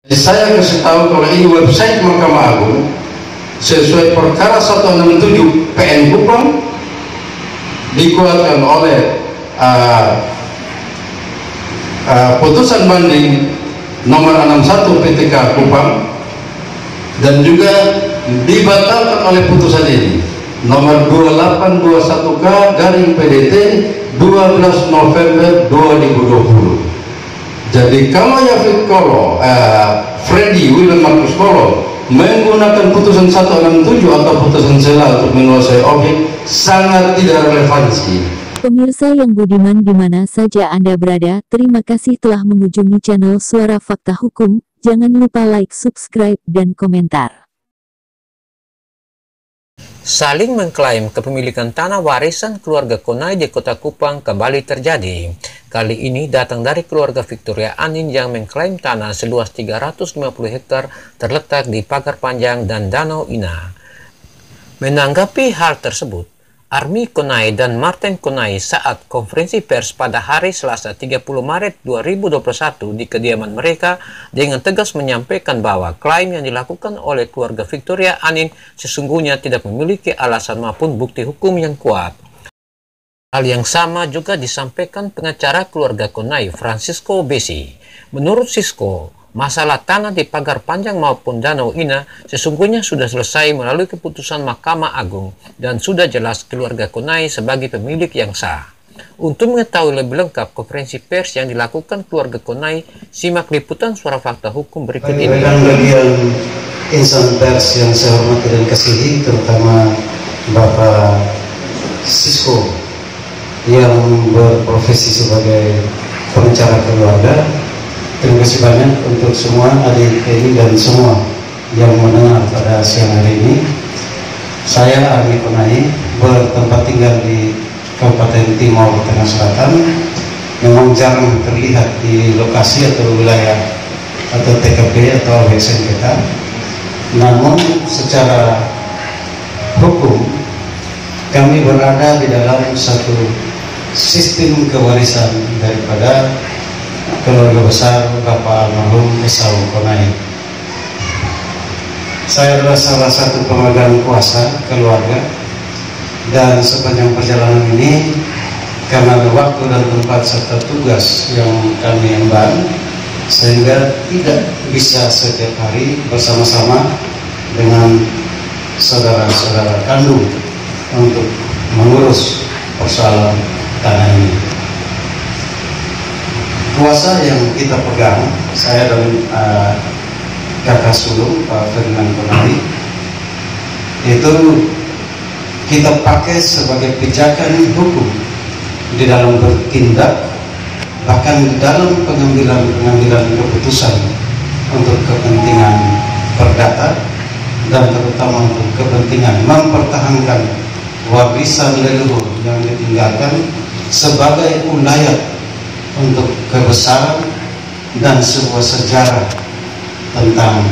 Saya kasih tahu kalau ini website Mahkamah Agung sesuai perkara 167 PN Kupang dikuatkan oleh putusan banding nomor 61 PTK Kupang dan juga dibatalkan oleh putusan ini nomor 2821K garing PDT 12 November 2020. Jadi kalau Yafid Kolo, Freddy William Marcus Kolo menggunakan putusan 167 atau putusan sela untuk menguasai objek sangat tidak relevansi. Pemirsa yang budiman di mana saja Anda berada, terima kasih telah mengunjungi channel Suara Fakta Hukum. Jangan lupa like, subscribe, dan komentar. Saling mengklaim kepemilikan tanah warisan keluarga Konai di Kota Kupang kembali terjadi. Kali ini datang dari keluarga Victoria Anin yang mengklaim tanah seluas 350 hektar terletak di Pagar Panjang dan Danau Ina. Menanggapi hal tersebut, Army Konai dan Martin Konai saat konferensi pers pada hari Selasa 30 Maret 2021 di kediaman mereka dengan tegas menyampaikan bahwa klaim yang dilakukan oleh keluarga Victoria Anin sesungguhnya tidak memiliki alasan maupun bukti hukum yang kuat. Hal yang sama juga disampaikan pengacara keluarga Konai, Francisco Besi. Menurut Sisko, masalah tanah di Pagar Panjang maupun Danau Ina sesungguhnya sudah selesai melalui keputusan Mahkamah Agung dan sudah jelas keluarga Konai sebagai pemilik yang sah. Untuk mengetahui lebih lengkap konferensi pers yang dilakukan keluarga Konai, simak liputan Suara Fakta Hukum berikut ini. Rekan-rekan insan pers yang saya hormati dan kasihi, terutama Bapak Sisko yang berprofesi sebagai pengacara keluarga. Terima kasih banyak untuk semua adik ini dan semua yang mendengar pada siang hari ini. Saya Army Konai bertempat tinggal di Kabupaten Timur Tengah Selatan. Memang jarang terlihat di lokasi atau wilayah atau TKP atau objek sengketa. Namun secara hukum kami berada di dalam satu sistem kewarisan daripada keluarga besar Bapak almarhum Esau Konai. Saya adalah salah satu pemegang kuasa keluarga dan sepanjang perjalanan ini karena ada waktu dan tempat serta tugas yang kami emban sehingga tidak bisa setiap hari bersama-sama dengan saudara-saudara kandung untuk mengurus persoalan tanah ini. Kuasa yang kita pegang, saya dan kakak sulung Pak Ferdinand Konai, itu kita pakai sebagai pijakan hukum di dalam bertindak, bahkan di dalam pengambilan keputusan untuk kepentingan perdata dan terutama untuk kepentingan mempertahankan warisan leluhur yang ditinggalkan sebagai undayat untuk kebesaran dan sebuah sejarah tentang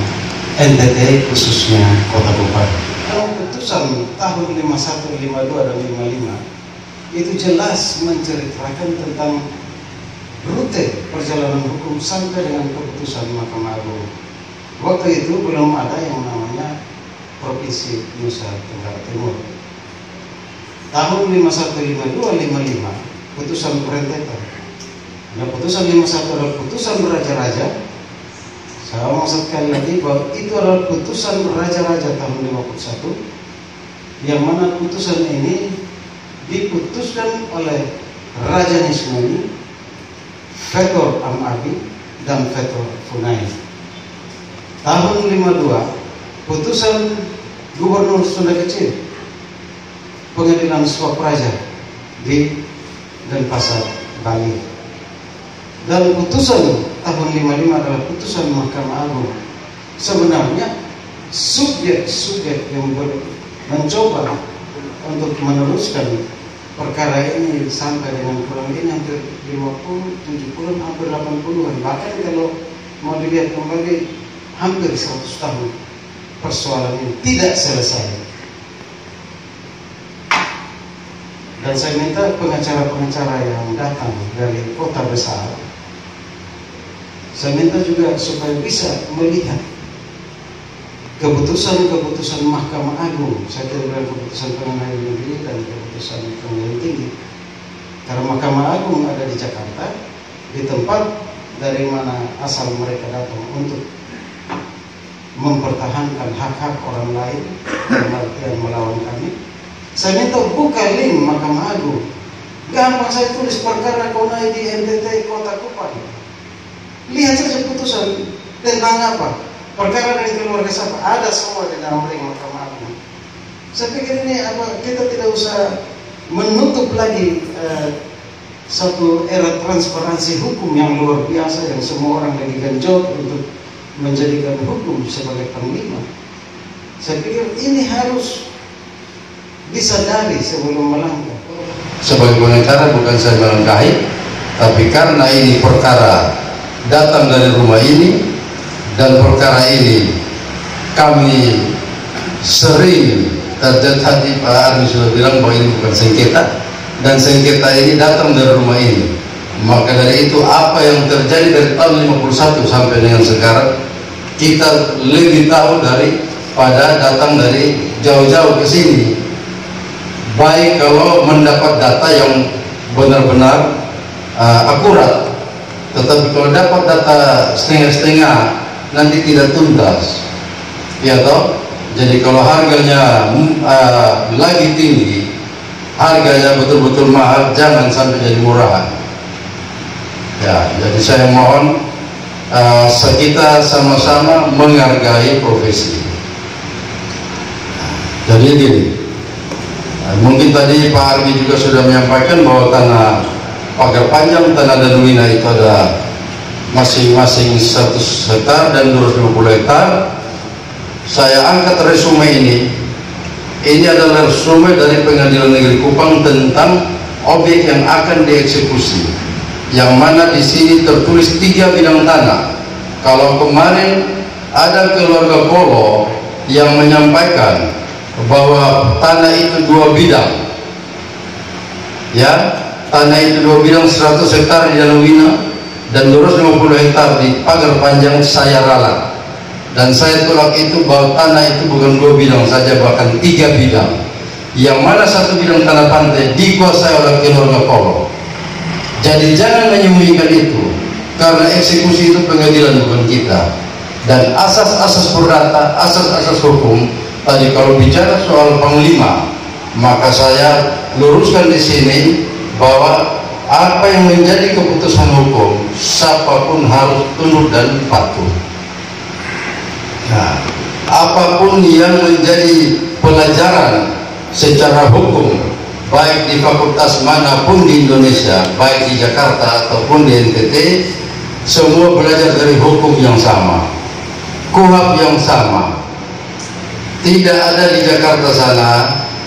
NTT khususnya Kota Kupang. Kalau putusan tahun 51, 52 dan 55 itu jelas menceritakan tentang rute perjalanan hukum sampai dengan keputusan Mahkamah Agung. Waktu itu belum ada yang namanya Provinsi Nusa Tenggara Timur. Tahun 51, 52, 55 putusan perentetan. Nah, putusan 51 adalah putusan beraja-raja. Saya mau sekali lagi bahwa itu adalah putusan beraja-raja tahun 51, yang mana putusan ini diputuskan oleh Raja Nismoni, Fetor Am-Abi, dan Fetor Funai. Tahun 52, putusan Gubernur Sunda Kecil, Pengadilan Swapraja di Denpasar, Bali. Dan putusan tahun 55 adalah putusan Mahkamah Agung. Sebenarnya subjek-subjek yang mencoba untuk meneruskan perkara ini sampai dengan kurang lebih hampir 50, 70, hampir 80-an. Bahkan kalau mau dilihat kembali hampir 100 tahun persoalan ini tidak selesai. Dan saya minta pengacara-pengacara yang datang dari kota besar Saya minta juga supaya bisa melihat keputusan-keputusan Mahkamah Agung. Saya tidak bilang keputusan pengadilan negeri dan keputusan pengadilan tinggi, karena Mahkamah Agung ada di Jakarta, di tempat dari mana asal mereka datang untuk mempertahankan hak-hak orang lain yang melawan kami. Saya minta buka link Mahkamah Agung. Gampang saya tulis perkara Konai di NTT Kota Kupang. Lihat saja putusan tentang apa, perkara dari keluarga siapa, ada semua di dalam link Mahkamah Agung. Saya pikir ini kita tidak usah menutup lagi satu era transparansi hukum yang luar biasa yang semua orang lagi genjot untuk menjadikan hukum sebagai panglima. Saya pikir ini harus disadari sebelum melangkah. Sebagai pengacara bukan saya melangkahi, tapi karena ini perkara datang dari rumah ini, dan perkara ini kami sering tadi Pak Armi sudah bilang bahwa ini bukan sengketa, dan sengketa ini datang dari rumah ini. Maka dari itu apa yang terjadi dari tahun 51 sampai dengan sekarang kita lebih tahu daripada datang dari jauh-jauh ke sini. Baik kalau mendapat data yang benar-benar akurat, tetapi kalau dapat data setengah-setengah nanti tidak tuntas, ya toh. Jadi kalau harganya lagi tinggi, harganya betul-betul mahal, jangan sampai jadi murahan. Ya, jadi saya mohon kita sama-sama menghargai profesi. Jadi gini, mungkin tadi Pak Armi juga sudah menyampaikan bahwa tanah pagar panjang, tanah Danwina itu ada masing-masing 100 hektar dan 250 hektar. Saya angkat resume ini adalah resume dari Pengadilan Negeri Kupang tentang objek yang akan dieksekusi, yang mana di sini tertulis 3 bidang tanah. Kalau kemarin ada keluarga Kolo yang menyampaikan bahwa tanah itu 2 bidang, ya, tanah itu 2 bidang, 100 hektar di Danwina dan 250 hektar di pagar panjang, saya ralat. Dan saya tolak itu bahwa tanah itu bukan 2 bidang saja, bahkan 3 bidang, yang mana 1 bidang tanah pantai dikuasai oleh keluarga Kolo. Jadi jangan menyembunyikan itu, karena eksekusi itu pengadilan bukan kita. Dan asas-asas perdata, asas-asas hukum tadi kalau bicara soal panglima, maka saya luruskan di sini bahwa apa yang menjadi keputusan hukum, siapapun harus tunduk dan patuh. Nah, apapun yang menjadi pelajaran secara hukum, baik di fakultas manapun di Indonesia, baik di Jakarta ataupun di NTT, semua belajar dari hukum yang sama, KUHP yang sama. Tidak ada di Jakarta sana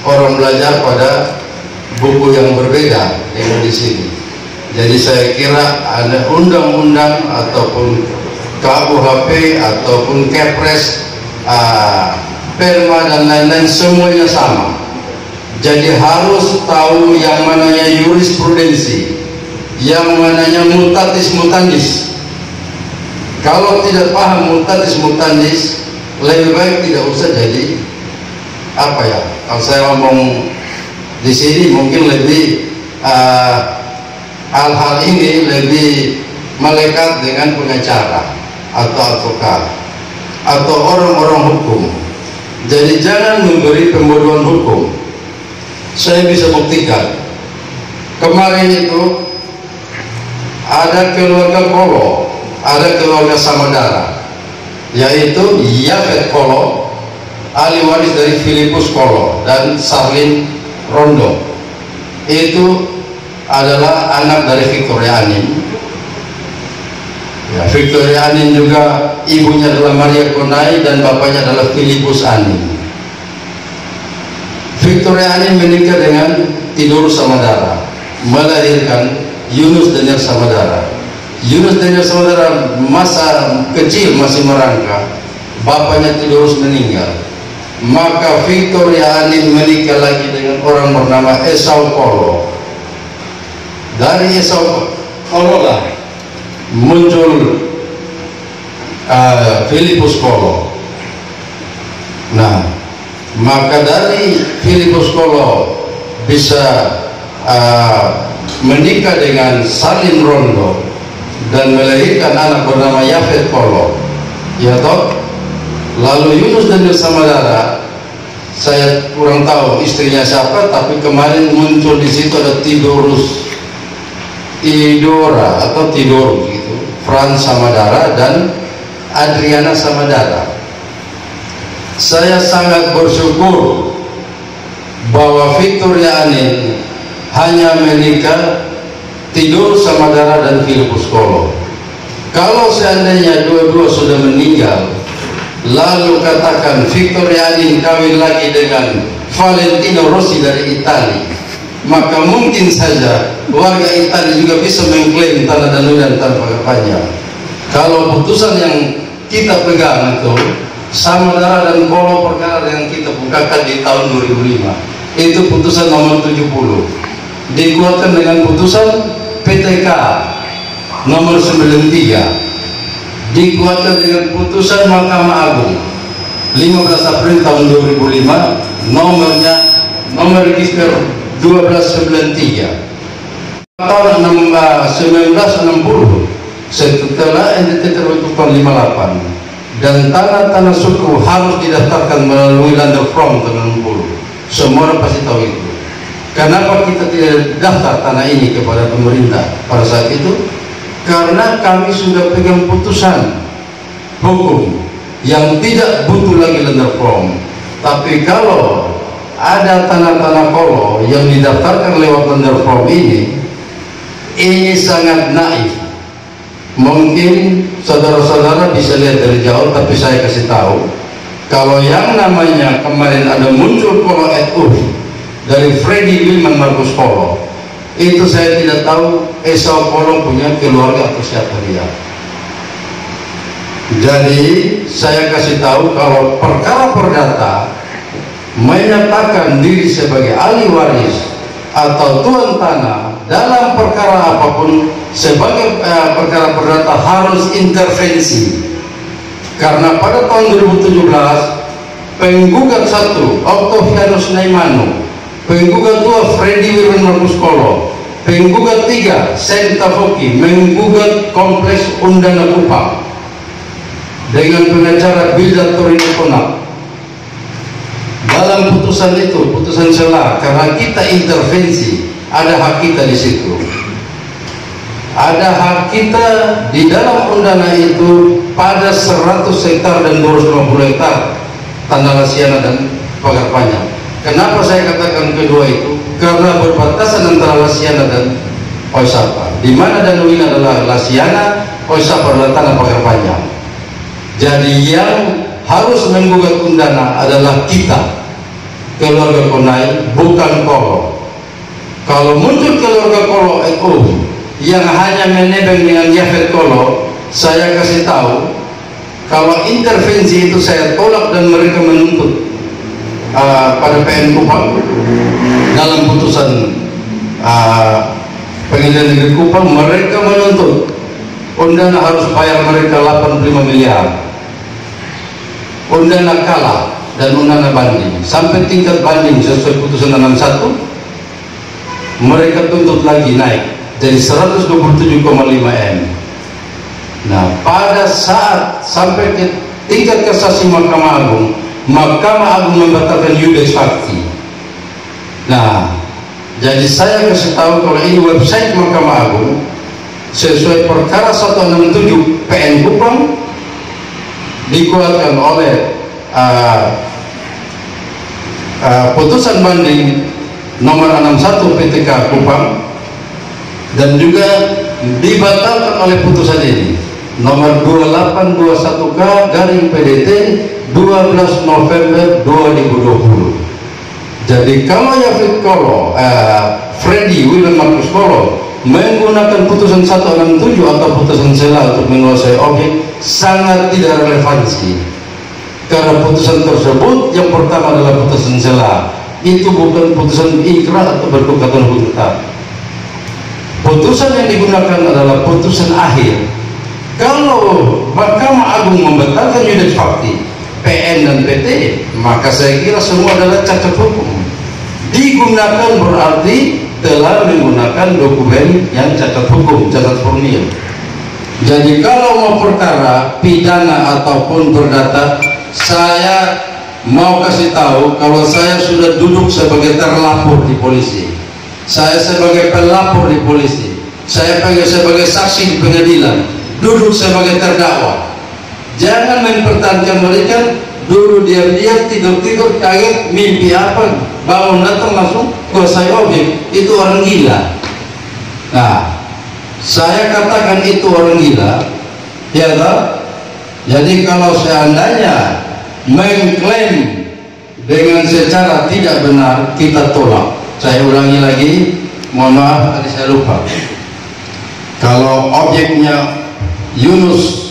orang belajar pada buku yang berbeda dengan di sini. Jadi saya kira ada undang-undang ataupun KUHP ataupun Kepres, Perma dan lain-lain semuanya sama. Jadi harus tahu yang mananya jurisprudensi, yang mananya mutatis mutandis. Kalau tidak paham mutatis mutandis, lebih baik tidak usah jadi apa ya. Kalau saya ngomong di sini mungkin lebih hal-hal ini lebih melekat dengan pengacara atau advokat atau orang-orang hukum. Jadi jangan memberi pembodohan hukum. Saya bisa buktikan kemarin itu ada keluarga Kolo, ada keluarga Samadara, yaitu Yafet Kolo, ahli waris dari Filipus Kolo dan Sarlin Rondo. Itu adalah anak dari Victoria Anin. Ya, Victoria Anin juga ibunya adalah Maria Konai dan bapaknya adalah Filipus Anin. Victoria Anin menikah dengan Tidurus Samadara, melahirkan Yunus Daniel Samadara. Yunus Daniel Samadara masa kecil masih merangkak, bapaknya Tidurus meninggal. Maka Victoria Anin menikah lagi dengan orang bernama Esau Kolo. Dari Esau Kolo lah muncul Filipus Kolo. Nah, maka dari Filipus Kolo bisa menikah dengan Salim Rondo dan melahirkan anak bernama Yafet Kolo, ya toh. Lalu Yunus Daniel Samadara, saya kurang tahu istrinya siapa, tapi kemarin muncul di situ ada Tidora atau Tidor gitu, Frans Samadara dan Adriana Samadara. Saya sangat bersyukur bahwa Victoria Anin hanya menikah Tidor Samadara dan Filipus Kolo. Kalau seandainya dua-dua sudah meninggal, lalu katakan Victoria Anin kawin lagi dengan Valentino Rossi dari Italia, maka mungkin saja warga Italia juga bisa mengklaim tanah Danudan tanpa panjang. Kalau putusan yang kita pegang itu Samadara dan Kolo perkara yang kita bukakan di tahun 2005, itu putusan nomor 70 dikuatkan dengan putusan PTK nomor 93, dikuatkan dengan putusan Mahkamah Agung 15 April tahun 2005, nomor register 1293. Tahun 1960 setelah NTT terbentuk tahun 58 dan tanah-tanah suku harus didaftarkan melalui Land From tahun 60. Semua orang pasti tahu itu. Kenapa kita tidak daftar tanah ini kepada pemerintah pada saat itu? Karena kami sudah pegang putusan hukum yang tidak butuh lagi Land From. Tapi kalau ada tanah-tanah Kolo yang didaftarkan lewat Land From ini sangat naif. Mungkin saudara-saudara bisa lihat dari jauh, tapi saya kasih tahu, kalau yang namanya kemarin ada muncul Kolo et Uf dari Freddy Wilman Marcus Kolo, itu saya tidak tahu Esau Kolo punya keluarga atau siapa dia. Jadi saya kasih tahu kalau perkara perdata menyatakan diri sebagai ahli waris atau tuan tanah dalam perkara apapun sebagai perkara perdata harus intervensi. Karena pada tahun 2017 penggugat 1 Octavianus Naimano, penggugat 2 Freddy Wilman Marcus Kolo, penggugat 3 Senta Foki menggugat kompleks Undana Kupang dengan pengacara Bilda Torino Konak. Dalam putusan itu, putusan sela, karena kita intervensi, ada hak kita di situ. Ada hak kita di dalam undana itu pada 100 hektar dan 250 hektar tanah Lasiana dan Pagar Panjang. Kenapa saya katakan kedua itu? Karena berbatasan antara Lasiana dan Oisapa, di mana danau ini adalah Lasiana, Oisapa adalah tanah Pagar Panjang. Jadi yang harus menggugat undana adalah kita, keluarga Konai, bukan Kolo. Kalau muncul keluarga Kolo yang hanya menebeng dengan Yafet Kolo, saya kasih tahu, kalau intervensi itu saya tolak dan mereka menuntut pada PN Kupang dalam putusan Pengadilan Negeri Kupang, mereka menuntut undana harus bayar mereka 85 miliar. Undana kalah dan undana banding sampai tingkat banding sesuai putusan 61, mereka tuntut lagi naik dari 127,5 M. Nah, pada saat sampai ke tingkat kasasi Mahkamah Agung membatalkan iudex facti. Nah, jadi saya kasih tahu kalau ini website Mahkamah Agung sesuai perkara 167 PN Kupang dikuatkan oleh putusan banding nomor 61 PTK Kupang dan juga dibatalkan oleh putusan ini nomor 2821K garing PDT 12 November 2020. Jadi kalau Yafet Kolo, Freddy Wilman Marcus Kolo menggunakan putusan 167 atau putusan sela untuk menguasai objek, sangat tidak relevansi. Karena putusan tersebut yang pertama adalah putusan sela, itu bukan putusan ikrar atau berkekuatan hukum tetap. Putusan yang digunakan adalah putusan akhir Kalau Mahkamah Agung membatalkan yudikat fakti PN dan PT, maka saya kira semua adalah cacat hukum. Digunakan berarti telah menggunakan dokumen yang cacat hukum, cacat formil. Jadi kalau mau perkara pidana ataupun perdata, saya mau kasih tahu kalau saya sudah duduk sebagai terlapor di polisi, saya sebagai pelapor di polisi, saya sebagai saksi di pengadilan, duduk sebagai terdakwa. Jangan mempertahankan mereka dulu diam-diam, tidur-tidur, kaget, mimpi apa, bangun datang langsung kuasai objek. Itu orang gila. Nah, saya katakan itu orang gila, ya toh? Jadi kalau seandainya mengklaim dengan secara tidak benar, kita tolak. Saya ulangi lagi, mohon maaf tadi saya lupa. Kalau objeknya Yunus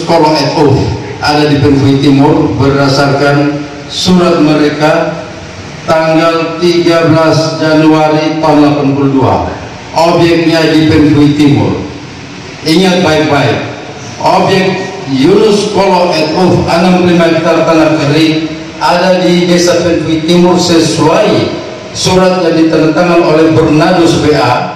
Kolo et al. Ada di Pensui Timur berdasarkan surat mereka tanggal 13 Januari tahun 82. Objeknya di Pensui Timur. Ingat baik-baik, objek Yunus Kolo et al. 65 hektar tanah kering ada di Desa Pensui Timur sesuai surat yang ditandatangani oleh Bernardus BA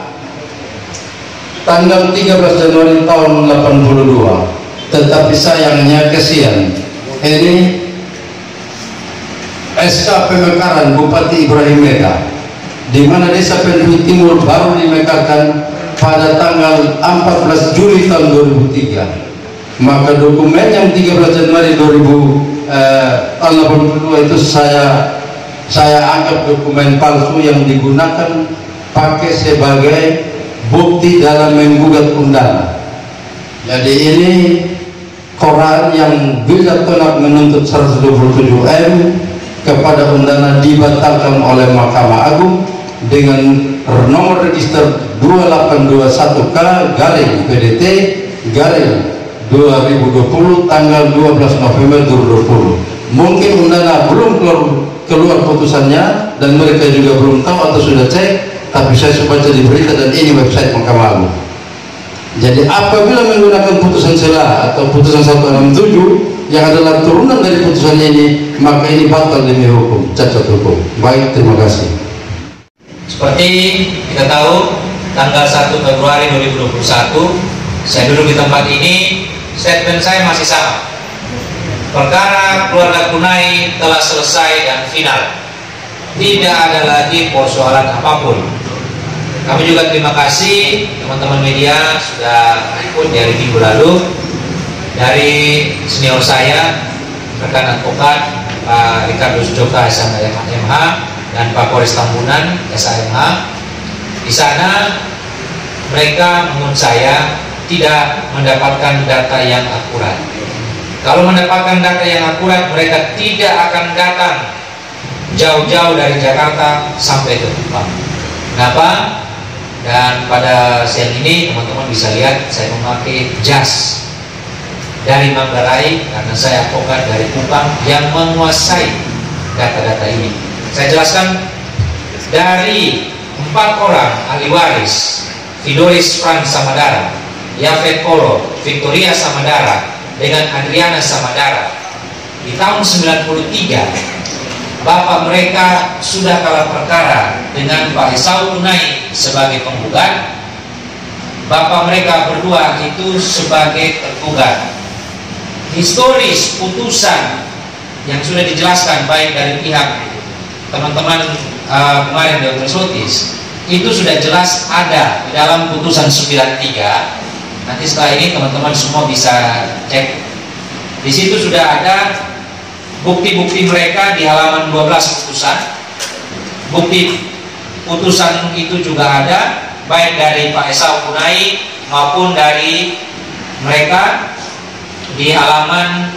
tanggal 13 Januari tahun 82. Tetapi sayangnya kesian, ini SK pemekaran Bupati Ibrahim Meka, di mana Desa Pensui Timur baru dimekarkan pada tanggal 14 Juli tahun 2003. Maka dokumen yang 13 Januari 2082 itu saya anggap dokumen palsu yang digunakan pakai sebagai bukti dalam menggugat undangan. Jadi ini koran yang bila tolak menuntut 127M kepada undangan dibatalkan oleh Mahkamah Agung dengan nomor register 2821K garing PDT garing 2020 tanggal 12 November 2020. Mungkin undangan belum keluar putusannya dan mereka juga belum tahu atau sudah cek, tapi saya baca di berita dan ini website Mahkamah Agung. Jadi apabila menggunakan putusan sela atau putusan 167 yang adalah turunan dari putusan ini, maka ini batal demi hukum, cacat hukum. Baik, terima kasih. Seperti kita tahu, tanggal 1 Februari 2021 saya duduk di tempat ini, statement saya masih sama. Perkara keluarga Kunai telah selesai dan final. Tidak ada lagi persoalan apapun. Kami juga terima kasih teman-teman media sudah ikut dari minggu lalu, dari senior saya, rekan advokat Pak Ricardo Sujoka SMH dan Pak Polres Tambunan SMH. Di sana mereka menurut saya tidak mendapatkan data yang akurat. Kalau mendapatkan data yang akurat, mereka tidak akan datang jauh-jauh dari Jakarta sampai ke Kupang. Kenapa? Dan pada siang ini teman-teman bisa lihat saya memakai jas dari Manggarai karena saya advokat dari Kupang yang menguasai data-data ini. Saya jelaskan, dari 4 orang ahli waris Fidoris Franz Samadara, Yafet Polo, Victoria Samadara dengan Adriana Samadara di tahun 93 bapak mereka sudah kalah perkara dengan Pak Esau Kunai sebagai penggugat, bapak mereka berdua itu sebagai tergugat. Historis putusan yang sudah dijelaskan baik dari pihak teman-teman kemarin Dr. Sotis itu sudah jelas ada di dalam putusan 93. Nanti setelah ini teman-teman semua bisa cek. Di situ sudah ada bukti-bukti mereka di halaman 12 putusan. Bukti putusan itu juga ada baik dari Pak Esau Kunai maupun dari mereka di halaman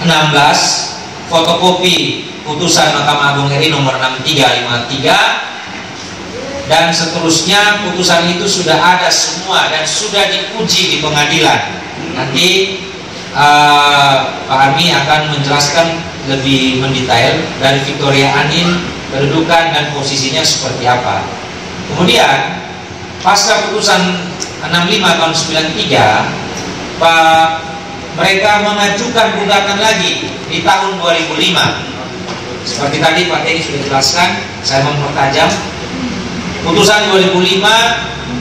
16, fotokopi putusan Mahkamah Agung RI nomor 6353 dan seterusnya. Putusan itu sudah ada semua dan sudah diuji di pengadilan. Nanti Pak Armi akan menjelaskan lebih mendetail dari Victoria Anin, kedudukan dan posisinya seperti apa. Kemudian pasca putusan 65 tahun 93, mereka mengajukan gugatan lagi di tahun 2005. Seperti tadi Pak Teddy sudah jelaskan, saya mempertajam. Putusan 2005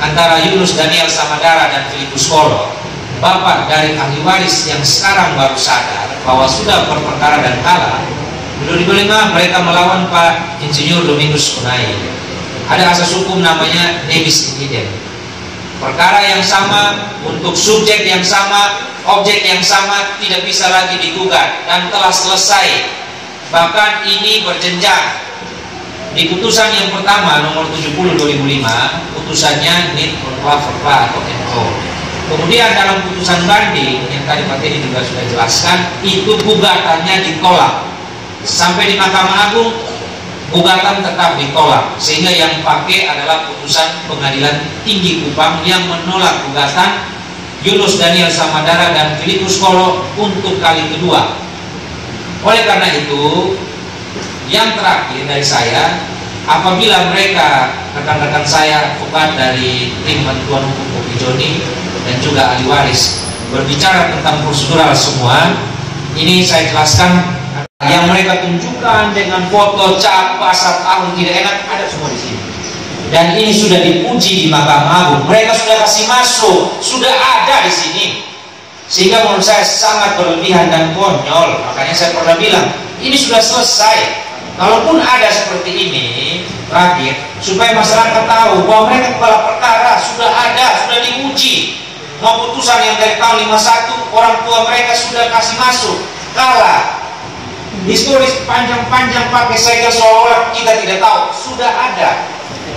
antara Yunus Daniel Samadara dan Filipus Kolo, bapak dari ahli waris yang sekarang baru sadar bahwa sudah berperkara dan kalah. Di 2005 mereka melawan Pak Insinyur Domingus Kunai. Ada asas hukum namanya nebis in idem. Perkara yang sama untuk subjek yang sama, objek yang sama, tidak bisa lagi digugat dan telah selesai. Bahkan ini berjenjang. Di putusan yang pertama nomor 70 2005, putusannya nit pro verba atau NO. Kemudian dalam putusan banding yang tadi Pak Teddy juga sudah jelaskan, itu gugatannya ditolak. Sampai di Mahkamah Agung gugatan tetap ditolak, sehingga yang pakai adalah putusan Pengadilan Tinggi Kupang yang menolak gugatan Yunus Daniel Samadara dan Filipus Kolo untuk kali kedua. Oleh karena itu, yang terakhir dari saya, apabila mereka, rekan-rekan saya, advokat dari tim bantuan hukum Kopi Joni dan juga ahli waris, berbicara tentang prosedural semua, ini saya jelaskan. Yang mereka tunjukkan dengan foto cap, pasar tahun tidak enak, ada semua di sini. Dan ini sudah diuji di Mahkamah Agung. Mereka sudah kasih masuk, sudah ada di sini. Sehingga menurut saya sangat berlebihan dan konyol. Makanya saya pernah bilang, ini sudah selesai. Kalaupun ada seperti ini, terakhir, supaya masyarakat tahu bahwa mereka kepala perkara sudah ada, sudah diuji. Mau putusan yang dari tahun 51, orang tua mereka sudah kasih masuk, kalah. Historis panjang-panjang pakai segel seolah kita tidak tahu, sudah ada.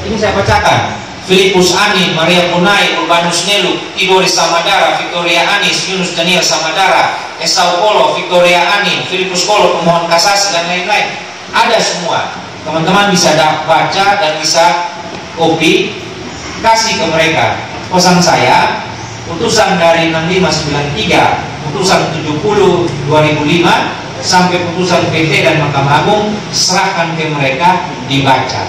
Ini saya bacakan. Filipus Anin, Maria Punai, Urbanus Nelu, Tidoris Samadara, Victoria Anis, Yunus Daniel Samadara, Esau Kolo, Victoria Anin, Filipus Kolo, pemohon kasasi dan lain-lain. Ada semua. Teman-teman bisa baca dan bisa copy, kasih ke mereka. Pesan saya, putusan dari 6593, putusan 70 2005 sampai putusan PT dan Mahkamah Agung, serahkan ke mereka dibaca.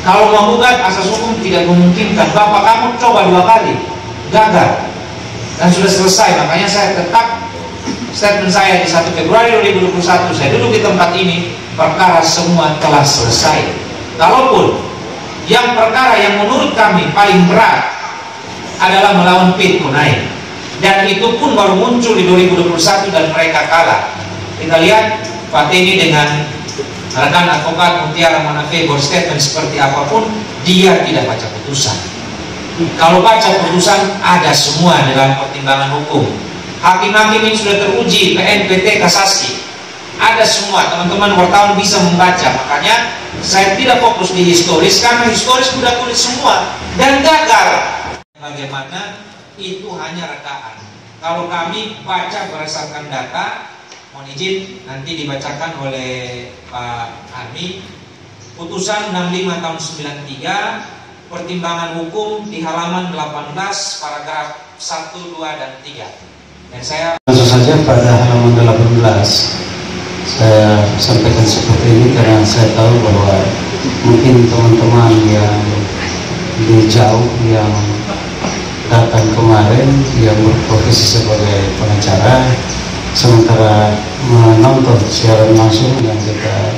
Kalau mau gugat, asas hukum tidak memungkinkan. Bapak kamu coba 2 kali, gagal dan sudah selesai. Makanya saya tetap statement saya di 1 Februari 2021, saya duduk di tempat ini, perkara semua telah selesai. Kalaupun yang perkara yang menurut kami paling berat adalah melawan Pit Kunai, dan itu pun baru muncul di 2021 dan mereka kalah. Kita lihat Pak Teddy dengan rekan advokat Mutiara Manafe berstatement seperti apapun, dia tidak baca putusan. Kalau baca putusan, ada semua dalam pertimbangan hukum. Hakim-hakim ini sudah teruji, PN, PT, kasasi, ada semua. Teman-teman wartawan bisa membaca. Makanya saya tidak fokus di historis, karena historis sudah tulis semua dan gagal. Bagaimana itu hanya rekaan. Kalau kami baca berdasarkan data, mohon izin nanti dibacakan oleh Pak Armi. Putusan 65 tahun 93, pertimbangan hukum di halaman 18, paragraf 1, 2, dan 3. Dan saya langsung saja pada halaman 18 saya sampaikan seperti ini karena saya tahu bahwa mungkin teman-teman yang di jauh yang datang kemarin yang berprofesi sebagai pengacara sementara menonton siaran langsung yang kita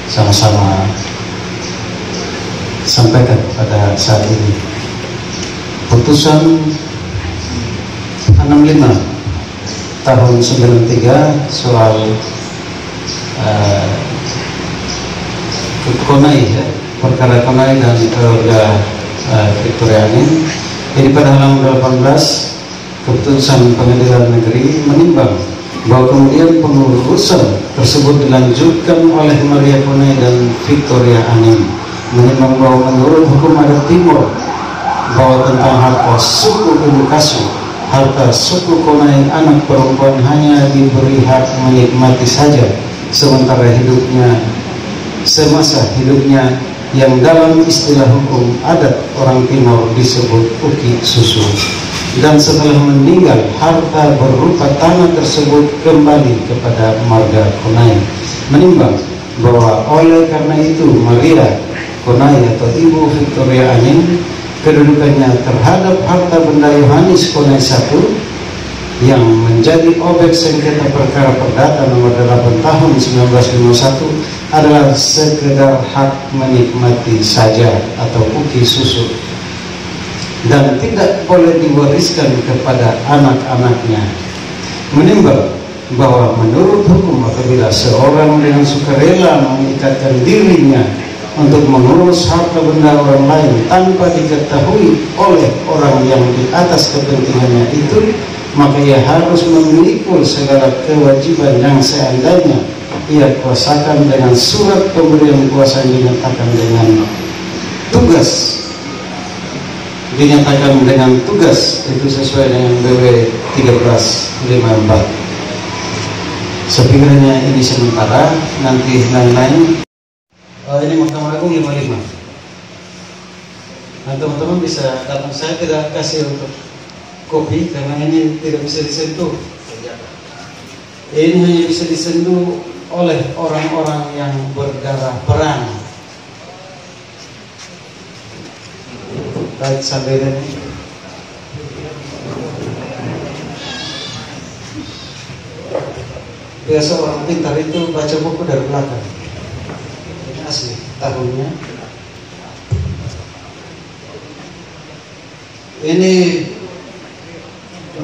sama-sama sampaikan pada saat ini. Putusan 65 tahun 93 soal Konai, ya, perkara Konai dan keluarga Victoria Anin. Jadi pada halaman 18 keputusan Pengadilan Negeri menimbang bahwa kemudian pengurusan tersebut dilanjutkan oleh Maria Konai dan Victoria Anin, menimbang bahwa menurut hukum adat Timur bahwa tentang harta suku Indukasi, harta suku Konai anak perempuan hanya diberi hak menikmati saja sementara hidupnya, semasa hidupnya, yang dalam istilah hukum adat orang Timur disebut uki susu. Dan setelah meninggal, harta berupa tanah tersebut kembali kepada marga Konai. Menimbang bahwa oleh karena itu Maria Konai atau Ibu Victoria Anin kedudukannya terhadap harta benda Yohanes Konai 1 yang menjadi objek sengketa perkara perdata nomor 8 tahun 1951 adalah sekedar hak menikmati saja atau uki susu dan tidak boleh diwariskan kepada anak-anaknya. Menimbang bahwa menurut hukum apabila seorang dengan sukarela mengikatkan dirinya untuk mengurus harta benda orang lain tanpa diketahui oleh orang yang di atas kepentingannya itu, maka ia harus memikul segala kewajiban yang seandainya ia kuasakan dengan surat pemberian kuasa yang dinyatakan dengan tugas. Dinyatakan dengan tugas itu sesuai dengan BW 1354. Sekiranya ini sementara, nanti lain-lain. Ini Mahkamah Agung 55. Nah, teman-teman bisa datang, saya tidak kasih untuk kopi karena ini tidak bisa disentuh. Ini hanya bisa disentuh oleh orang-orang yang berdarah perang. Baik, sampai ini. Biasa orang pintar itu baca buku dari belakang. Ini asli tahunnya. Ini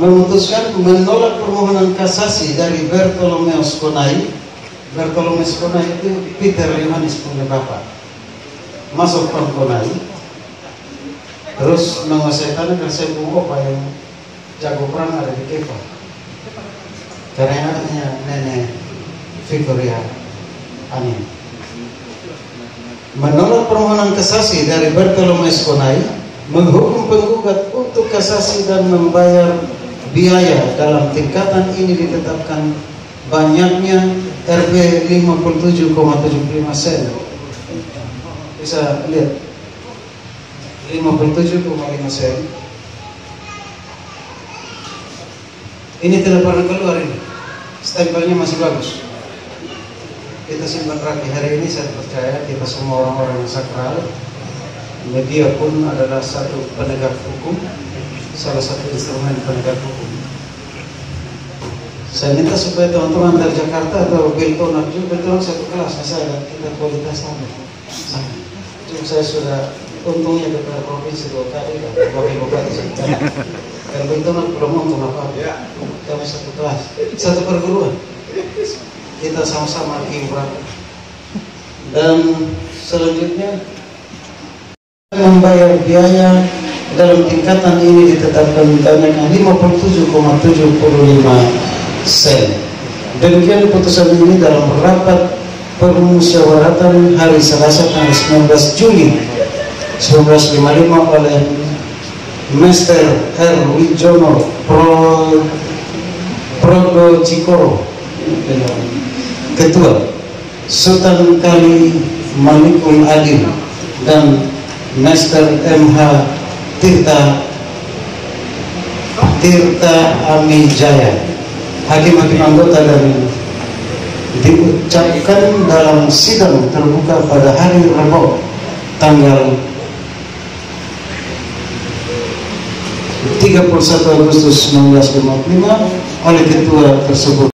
memutuskan menolak permohonan kasasi dari Bartolomeus Konai. Bartolomeus Konai itu Peter Yohanes punya bapak. Masuk Konai, terus menguasai tanah dan saya opa yang jago perang ada di Kepa. Karena anaknya nenek Victoria Anin. Menolak permohonan kasasi dari Bartolomeus Konai, menghukum penggugat untuk kasasi dan membayar biaya. Dalam tingkatan ini ditetapkan banyaknya Rp 57,75 sen. Bisa lihat 57,5 sen. Ini tidak pernah keluar ini. Stempelnya masih bagus. Kita simpan rapi. Hari ini saya percaya kita semua orang-orang yang sakral. Media pun adalah satu penegak hukum, salah satu instrumen penegak hukum. Saya minta supaya teman-teman dari Jakarta atau Biltonak juga, Biltonak satu kelas, saya kita kualitas sama. Cuma saya sudah untungnya ketua provinsi 2 kali, wakil bupati sekitar. Kalau Biltonak belum untung apa-apa. Kami satu kelas, satu perguruan. Kita sama-sama kimprat. Dan selanjutnya membayar biaya. Dalam tingkatan ini ditetapkan banyaknya 57,75 sen. Demikian putusan ini dalam rapat permusyawaratan hari Selasa tanggal 19 Juli 1955 oleh Mr. R. Wijono Progo Cikoro, Ketua, Sultan Kali Malikul Adil, dan Mr. M.H. Tirta Amijaya, hakim-hakim anggota, dan diucapkan dalam sidang terbuka pada hari Rabu tanggal 31 Agustus 1955 oleh ketua tersebut.